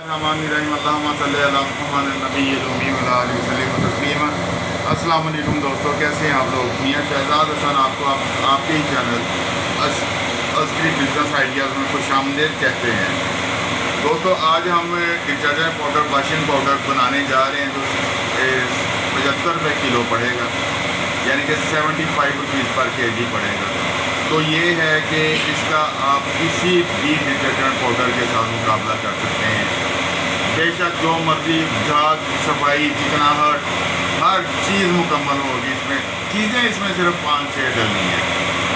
अस्सलाम वालेकुम दोस्तों, कैसे हैं आप लोग। मियां शहजाद हसन आपको आपके ही चैनल अस्करी बिजनेस आइडियाज़ में खुशामदीद कहते हैं। दोस्तों, आज हम डिटर्जेंट पाउडर, वाशिंग पाउडर बनाने जा रहे हैं जो 75 रुपये किलो पड़ेगा, यानी कि 75 रुपीज़ पर केजी पड़ेगा। तो ये है कि इसका आप किसी भी डिटर्जेंट पाउडर के साथ मुकाबला कर सकते हैं। बेशक जो मर्जी झाग, सफाई, चिकनाहट, हर चीज़ मुकम्मल होगी इसमें। चीज़ें इसमें सिर्फ 5-6 डलनी हैं,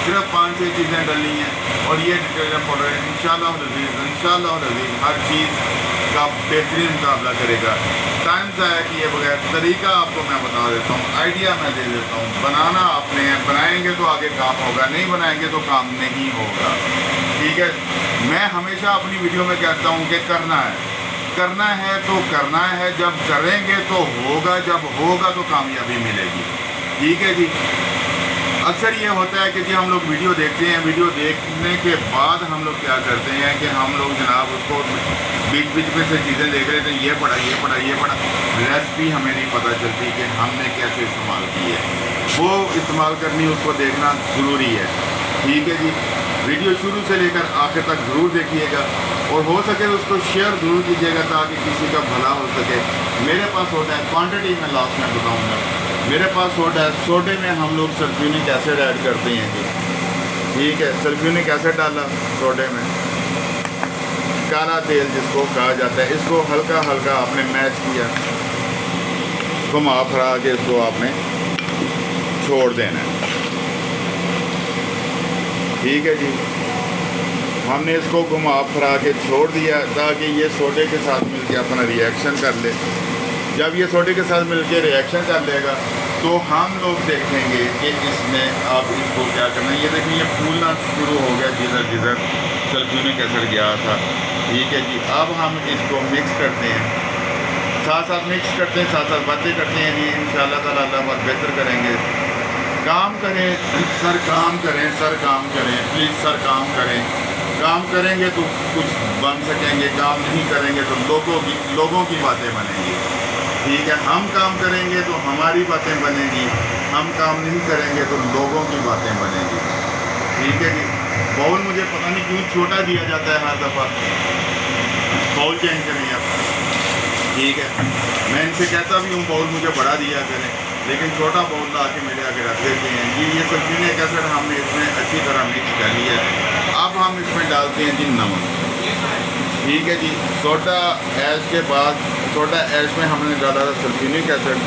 सिर्फ 5-6 चीज़ें डलनी हैं और ये डिटर्जेंट पाउडर इंशाल्लाह लज़ीज़ हर चीज़ का बेहतरीन मुकाबला करेगा। टाइम ज़ाया किए बगैर तरीका आपको मैं बता देता हूँ, आइडिया मैं दे देता हूँ। बनाना आपने है, बनाएंगे तो आगे काम होगा, नहीं बनाएंगे तो काम नहीं होगा। ठीक है, मैं हमेशा अपनी वीडियो में कहता हूँ कि करना है तो करना है, जब करेंगे तो होगा, जब होगा तो कामयाबी मिलेगी। ठीक है जी। अक्सर ये होता है कि जी हम लोग वीडियो देखते हैं, वीडियो देखने के बाद हम लोग क्या करते हैं कि हम लोग जनाब उसको बीच में से चीज़ें देख रहे थे, ये पड़ा, रेसिपी हमें नहीं पता चलती कि हमने कैसे इस्तेमाल की है। वो इस्तेमाल करनी, उसको देखना ज़रूरी है। ठीक है जी। वीडियो शुरू से लेकर आखिर तक ज़रूर देखिएगा और हो सके तो उसको शेयर ज़रूर कीजिएगा ताकि किसी का भला हो सके। मेरे पास सोडा है, क्वांटिटी में लास्ट में बताऊँगा। मेरे पास सोडा है, सोडे में हम लोग सल्फ्यूरिक एसिड ऐड करते हैं जी। ठीक है, सल्फ्यूरिक एसिड डाला सोडे में, काला तेल जिसको कहा जाता है, इसको हल्का हल्का आपने मैश किया, घुमा फिरा के इसको आपने छोड़ देना है। ठीक है जी, हमने इसको घुमा फिरा के छोड़ दिया ताकि ये सोडे के साथ मिलके अपना रिएक्शन कर ले। जब ये सोडे के साथ मिलके रिएक्शन कर लेगा तो हम लोग देखेंगे कि इसमें अब इसको क्या करना है। ये देखिए, ये फूलना शुरू हो गया, जिधर सल्फ्यूरिक एसिड गया था। ठीक है जी। अब हम इसको मिक्स करते हैं, साथ मिक्स करते हैं, साथ बातें करते हैं जी। इंशाल्लाह ताला अल्लाह बहुत बेहतर करेंगे। काम करें सर, काम करें सर, काम करें प्लीज़ सर, काम करें। काम करेंगे तो कुछ बन सकेंगे, काम नहीं करेंगे तो लोगों की बातें बनेंगी। ठीक है, हम काम करेंगे तो हमारी बातें बनेंगी, हम काम नहीं करेंगे तो लोगों की बातें बनेंगी। ठीक है जी। बाउल मुझे पता नहीं क्यों छोटा दिया जाता है हर दफ़ा, बाउल चेंज करें आप। ठीक है, मैं इनसे कहता भी हूँ बाउल मुझे बड़ा दिया करें, लेकिन छोटा बाउल ला के मेरे आगे रख देते हैं जी। ये सल्फ्यूरिक एसिड हमने इसमें अच्छी तरह मिक्स कर लिया है। अब हम इसमें डालते हैं जी नमक। ठीक है जी। सोडा ऐश के बाद, सोडा ऐश में हमने डाला था सल्फ्यूरिक एसिड,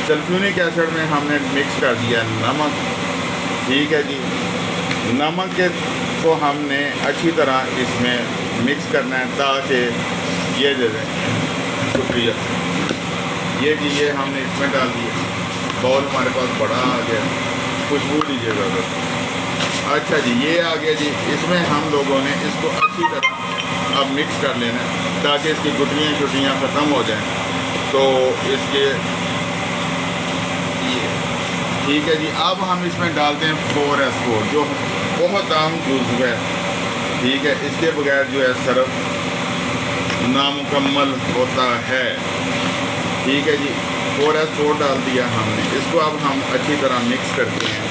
सल्फ्यूरिक एसिड में हमने मिक्स कर दिया नमक। ठीक है जी। नमक के को हमने अच्छी तरह इसमें मिक्स करना है ताकि ये दे दें। शुक्रिया। ये जी, ये हमने इसमें डाल दिया। बाउल हमारे पास बड़ा आ गया, खुशबू लीजिएगा बस। अच्छा जी, ये आ गया जी। इसमें हम लोगों ने इसको अच्छी तरह अब मिक्स कर लेना ताकि इसकी गुठलियाँ छुट्टियाँ ख़त्म हो जाएं। तो इसके ये ठीक है जी। अब हम इसमें डालते हैं 4S4 जो बहुत आम जुज़्व है। ठीक है, इसके बगैर जो है सर्फ नामुकम्मल होता है। ठीक है जी। 4S4 डाल दिया हमने। इसको अब हम अच्छी तरह मिक्स करते हैं।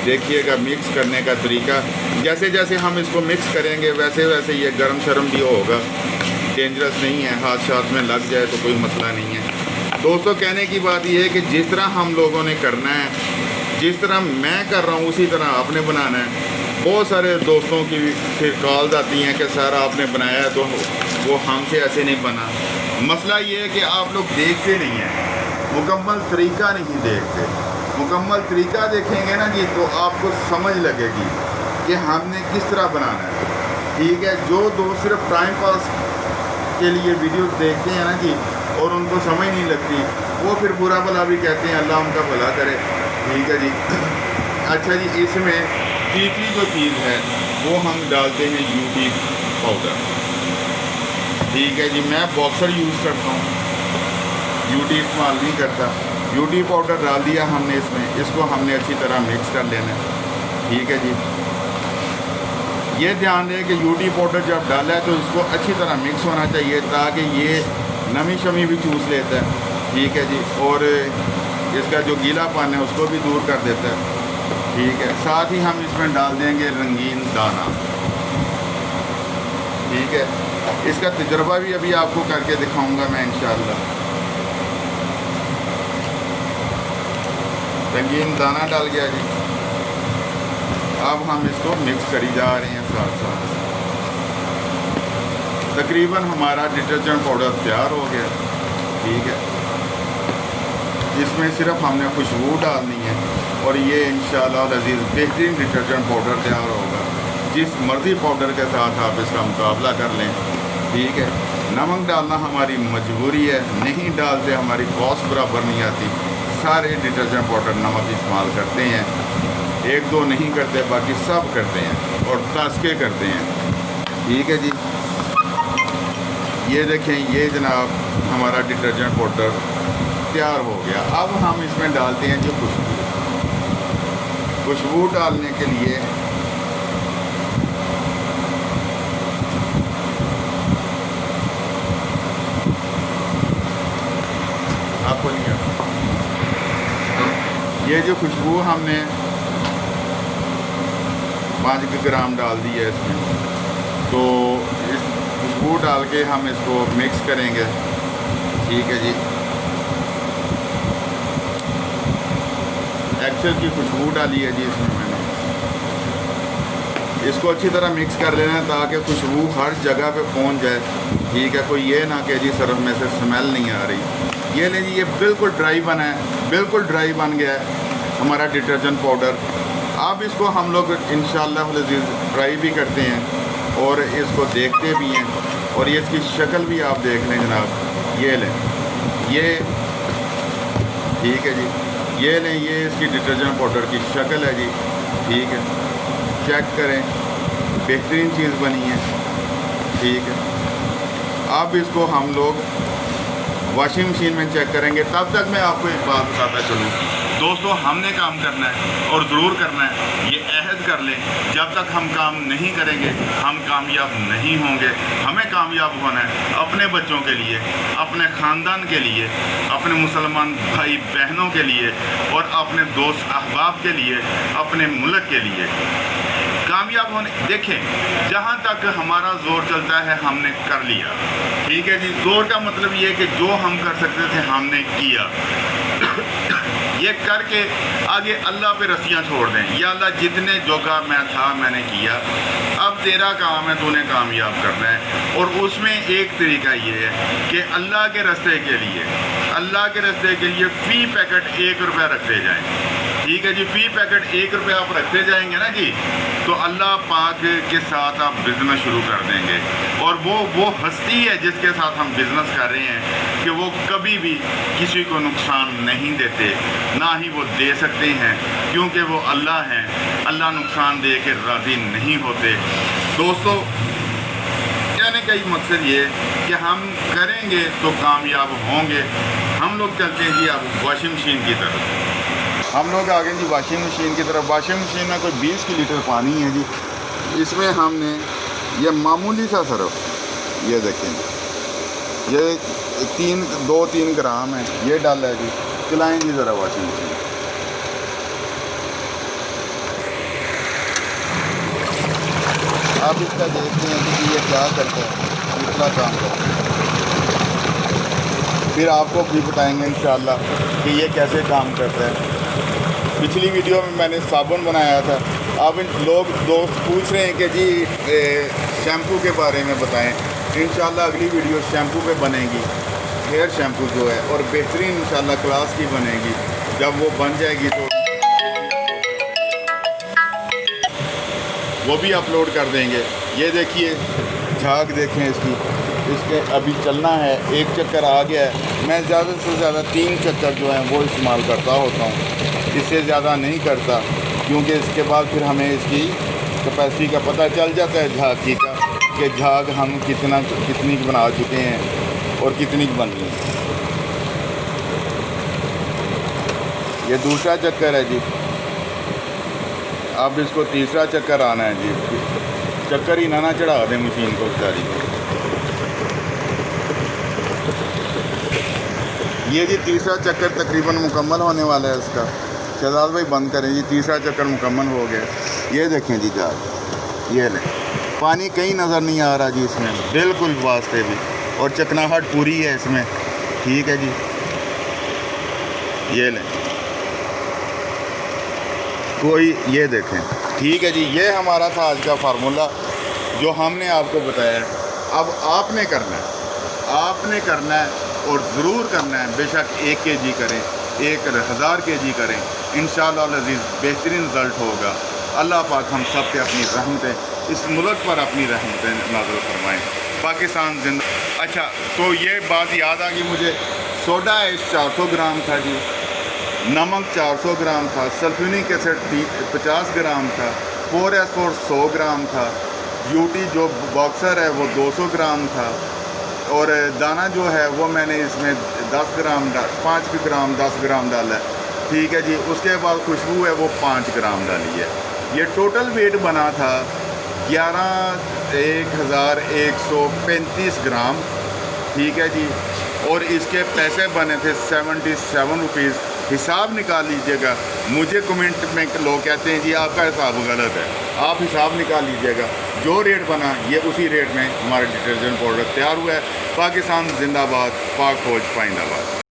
देखिएगा मिक्स करने का तरीका, जैसे जैसे हम इसको मिक्स करेंगे वैसे वैसे ये गर्म शर्म भी होगा, डेंजरस नहीं है, हाथ में लग जाए तो कोई मसला नहीं है। दोस्तों, कहने की बात यह है कि जिस तरह हम लोगों ने करना है, जिस तरह मैं कर रहा हूँ उसी तरह आपने बनाना है। बहुत सारे दोस्तों की फिर कॉल्स आती हैं कि सर आपने बनाया तो वो हमसे ऐसे नहीं बना। मसला ये है कि आप लोग देखते नहीं हैं, मुकम्मल तरीका नहीं देखते। मुकम्मल तरीका देखेंगे ना जी तो आपको समझ लगेगी कि हमने किस तरह बनाना है। ठीक है, जो दोस्त सिर्फ टाइम पास के लिए वीडियो देखते हैं ना जी और उनको समझ नहीं लगती, वो फिर बुरा भला भी कहते हैं, अल्लाह उनका भला करे। ठीक है जी। अच्छा जी, इसमें तीसरी जो चीज़ है वो हम डालते हैं यूटी पाउडर। ठीक है जी। मैं बॉक्सर यूज़ करता हूँ, यूटी इस्तेमाल नहीं करता। यूटी पाउडर डाल दिया हमने इसमें, इसको हमने अच्छी तरह मिक्स कर लेना है। ठीक है जी। ये ध्यान दें कि यूटी पाउडर जब डाला है तो इसको अच्छी तरह मिक्स होना चाहिए ताकि ये नमी शमी भी चूस लेता है, ठीक है जी, और इसका जो गीलापन है उसको भी दूर कर देता है, ठीक है। साथ ही हम इसमें डाल देंगे रंगीन दाना, ठीक है। इसका तजुर्बा भी अभी आपको करके दिखाऊंगा मैं इंशाअल्लाह। रंगीन दाना डाल गया जी। अब हम इसको मिक्स करी जा रहे हैं साथ साथ। तकरीबन हमारा डिटर्जेंट पाउडर तैयार हो गया, ठीक है। इसमें सिर्फ हमने खुशबू डालनी है और ये इंशाअल्लाह अज़ीज़ बेहतरीन डिटर्जेंट पाउडर तैयार होगा। जिस मर्ज़ी पाउडर के साथ आप इसका मुकाबला कर लें, ठीक है। नमक डालना हमारी मजबूरी है, नहीं डालते हमारी कॉस्ट बराबर नहीं आती। सारे डिटर्जेंट पाउडर नमक इस्तेमाल करते हैं, एक दो नहीं करते, बाकी सब करते हैं और तस के करते हैं, ठीक है जी। ये देखें, ये जनाब हमारा डिटर्जेंट पाउडर तैयार हो गया। अब हम इसमें डालते हैं जो खुशबू डालने के लिए आपको नहीं आता। ये जो खुशबू हमने 5 ग्राम डाल दी है इसमें, तो इस खुशबू डाल के हम इसको मिक्स करेंगे, ठीक है जी। एक्सेल की खुशबू डाली है जी इसमें मैंने। इसको अच्छी तरह मिक्स कर लेना ताकि खुशबू हर जगह पे पहुंच जाए, ठीक है। कोई ये ना कि जी सरफ में से स्मेल नहीं आ रही। ये ले जी, ये बिल्कुल ड्राई बना है, बिल्कुल ड्राई बन गया है हमारा डिटर्जेंट पाउडर। अब इसको हम लोग इंशाअल्लाह अज़ीज़ ट्राई भी करते हैं और इसको देखते भी हैं, और ये इसकी शक्ल भी आप देख लें जनाब। ये लें, ये ठीक है जी, ये लें, ये इसकी डिटर्जेंट पाउडर की शक्ल है जी, ठीक है। चेक करें, बेहतरीन चीज़ बनी है, ठीक है। अब इसको हम लोग वॉशिंग मशीन में चेक करेंगे। तब तक मैं आपको एक बात बताता चलूँ दोस्तों, हमने काम करना है और ज़रूर करना है। ये अहद कर लें, जब तक हम काम नहीं करेंगे हम कामयाब नहीं होंगे। हमें कामयाब होना है अपने बच्चों के लिए, अपने ख़ानदान के लिए, अपने मुसलमान भाई बहनों के लिए और अपने दोस्त अहबाब के लिए, अपने मुल्क के लिए कामयाब होने। देखें, जहाँ तक हमारा ज़ोर चलता है हमने कर लिया, ठीक है जी। ज़ोर का मतलब ये है कि जो हम कर सकते थे हमने किया। ये करके आगे अल्लाह पे रस्सियाँ छोड़ दें, या अल्लाह जितने जोगा मैं था मैंने किया, अब तेरा काम है, तूने कामयाब करना है। और उसमें एक तरीका ये है कि अल्लाह के रास्ते के लिए, अल्लाह के रास्ते के लिए फ़ी पैकेट 1 रुपया रखते जाएं, ठीक है जी। फ़ी पैकेट 1 रुपया आप रखते जाएंगे ना जी, तो अल्लाह पाक के साथ आप बिज़नेस शुरू कर देंगे। और वो हस्ती है जिसके साथ हम बिज़नेस कर रहे हैं कि वो कभी भी किसी को नुकसान नहीं देते, ना ही वो दे सकते हैं, क्योंकि वो अल्लाह हैं। अल्लाह नुकसान दे के राज़ी नहीं होते। दोस्तों, कहने का ही मकसद ये कि हम करेंगे तो कामयाब होंगे। हम लोग चलते हैं जी अब वॉशिंग मशीन की तरफ। हम लोग आ गए जी वॉशिंग मशीन की तरफ। वॉशिंग मशीन में कोई 20 लीटर पानी है जी। इसमें हमने ये मामूली सा सरफ, ये देखें, ये 2-3 ग्राम है, ये डाला है जी। चलाएँ जी ज़रा वॉशिंग मशीन। आप इसका देखते हैं कि ये क्या करता है, कितना काम करता है। फिर आपको भी बताएंगे इंशाअल्लाह कि ये कैसे काम करता है। पिछली वीडियो में मैंने साबुन बनाया था। अब लोग दोस्त पूछ रहे हैं कि जी शैम्पू के बारे में बताएं। इंशाअल्लाह अगली वीडियो शैम्पू पे बनेगी, हेयर शैम्पू जो है, और बेहतरीन इंशाअल्लाह क्लास की बनेगी। जब वो बन जाएगी तो वो भी अपलोड कर देंगे। ये देखिए, झाग देखें इसके अभी चलना है, 1 चक्कर आ गया है। मैं ज़्यादा से ज़्यादा 3 चक्कर जो हैं वो इस्तेमाल करता होता हूँ, इससे ज़्यादा नहीं करता, क्योंकि इसके बाद फिर हमें इसकी कैपेसिटी का पता चल जाता है झाग की का, कि झाग हम कितनी बना चुके हैं और कितनी बननी है। ये दूसरा चक्कर है जी। अब इसको तीसरा चक्कर आना है जी। चक्कर ही ना चढ़ा दें मशीन को बेचारी को। ये जी तीसरा चक्कर तकरीबन मुकम्मल होने वाला है इसका। शहजाद भाई बंद करें जी, तीसरा चक्कर मुकम्मल हो गया। ये देखें जी जार, ये लें, पानी कहीं नज़र नहीं आ रहा जी इसमें, बिल्कुल वास्ते भी, और चकनाहट पूरी है इसमें। ठीक है जी, ये लें, कोई ये देखें। ठीक है जी, ये हमारा था आज का फार्मूला जो हमने आपको बताया है। अब आपने करना है और ज़रूर करना है। बेशक 1 kg करें, 1000 kg करें, इंशाअल्लाह अज़ीज़ बेहतरीन रिज़ल्ट होगा। अल्लाह पाक हम सब पे अपनी रहमतें, इस मुल्क पर अपनी रहमतें नाज़िल फरमाएँ। पाकिस्तान जिंदा। अच्छा, तो ये बात याद आ गई मुझे, सोडा ऐश 400 ग्राम था जी, नमक 400 ग्राम था, सल्फ्यूरिक एसिड 50 ग्राम था, 4S4 100 ग्राम था, यूटी जो बॉक्सर है वो 200 ग्राम था, और दाना जो है वो मैंने इसमें 10 ग्राम 5 ग्राम 10 ग्राम डाला है। ठीक है जी, उसके बाद खुशबू है वो 5 ग्राम डाली है। ये टोटल वेट बना था 1135 ग्राम। ठीक है जी, और इसके पैसे बने थे 77 रुपीज़। हिसाब निकाल लीजिएगा। मुझे कमेंट में लोग कहते हैं जी आपका हिसाब गलत है, आप हिसाब निकाल लीजिएगा। जो रेट बना ये उसी रेट में हमारा डिटर्जेंट पाउडर तैयार हुआ है। पाकिस्तान जिंदाबाद, पाक फौज पाइंदाबाद।